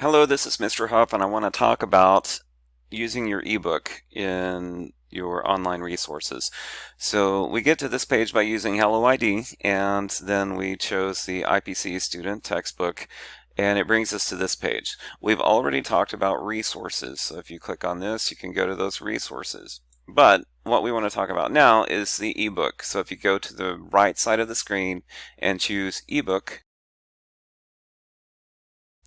Hello, this is Mr. Huff, and I want to talk about using your ebook in your online resources. So we get to this page by using Hello ID, and then we chose the IPC student textbook, and it brings us to this page. We've already talked about resources, so if you click on this, you can go to those resources. But what we want to talk about now is the ebook. So if you go to the right side of the screen and choose ebook,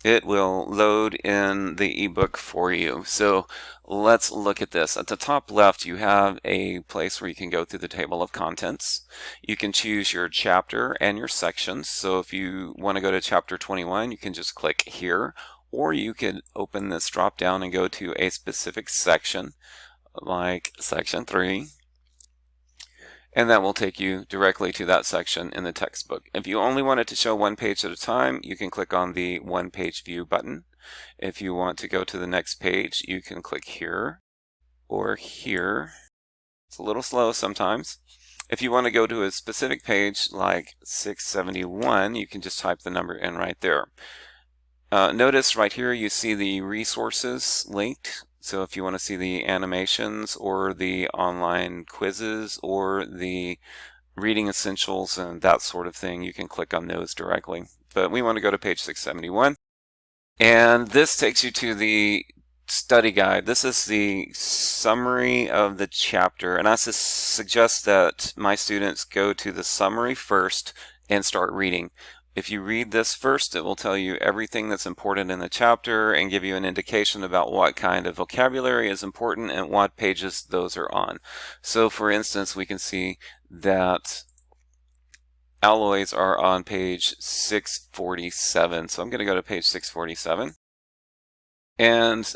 it will load in the ebook for you. So let's look at this. At the top left, you have a place where you can go through the table of contents. You can choose your chapter and your sections. So if you want to go to chapter 21, you can just click here, or you could open this drop down and go to a specific section, like section 3. And that will take you directly to that section in the textbook. If you only want it to show one page at a time, you can click on the one page view button. If you want to go to the next page, you can click here or here. It's a little slow sometimes. If you want to go to a specific page like 671, you can just type the number in right there. Notice right here you see the resources linked. So if you want to see the animations or the online quizzes or the reading essentials and that sort of thing, you can click on those directly. But we want to go to page 671. And this takes you to the study guide. This is the summary of the chapter. And I suggest that my students go to the summary first and start reading. If you read this first, it will tell you everything that's important in the chapter and give you an indication about what kind of vocabulary is important and what pages those are on. So for instance, we can see that alloys are on page 647. So I'm going to go to page 647. And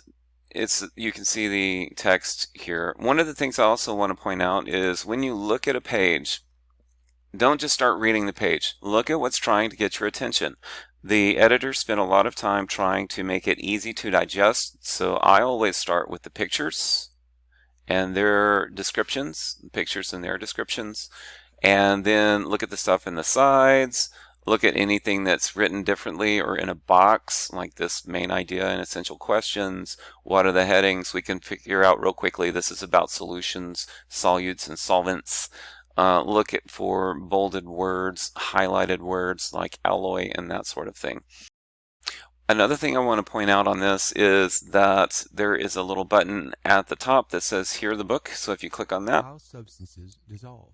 you can see the text here. One of the things I also want to point out is when you look at a page, don't just start reading the page. Look at what's trying to get your attention. The editor spent a lot of time trying to make it easy to digest, so I always start with the pictures and their descriptions, pictures and their descriptions, and then look at the stuff in the sides, look at anything that's written differently or in a box, like this main idea and essential questions. What are the headings? We can figure out real quickly. This is about solutions, solutes, and solvents. Look for bolded words, highlighted words like alloy and that sort of thing. Another thing I want to point out on this is that there is a little button at the top that says hear the book. So if you click on that, How substances dissolve.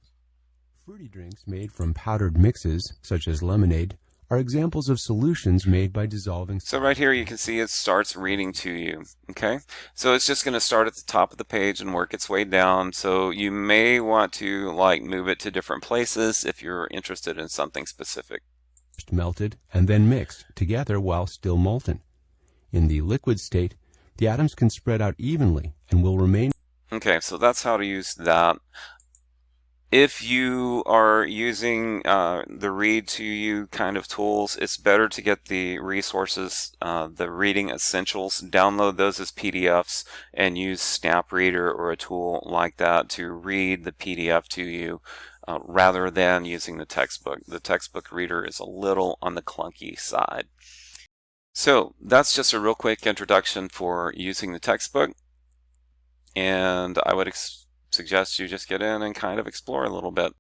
Fruity drinks made from powdered mixes, such as lemonade, are examples of solutions made by dissolving. So right here you can see it starts reading to you. Okay, so it's just going to start at the top of the page and work its way down. So you may want to move it to different places if you're interested in something specific. Melted and then mixed together while still molten. In the liquid state, the atoms can spread out evenly and will remain. Okay, so that's how to use that. If you are using the read to you kind of tools, it's better to get the resources, the reading essentials, download those as PDFs and use Snap Reader or a tool like that to read the PDF to you rather than using the textbook. The textbook reader is a little on the clunky side. So that's just a real quick introduction for using the textbook, and I would suggest you just get in and kind of explore a little bit.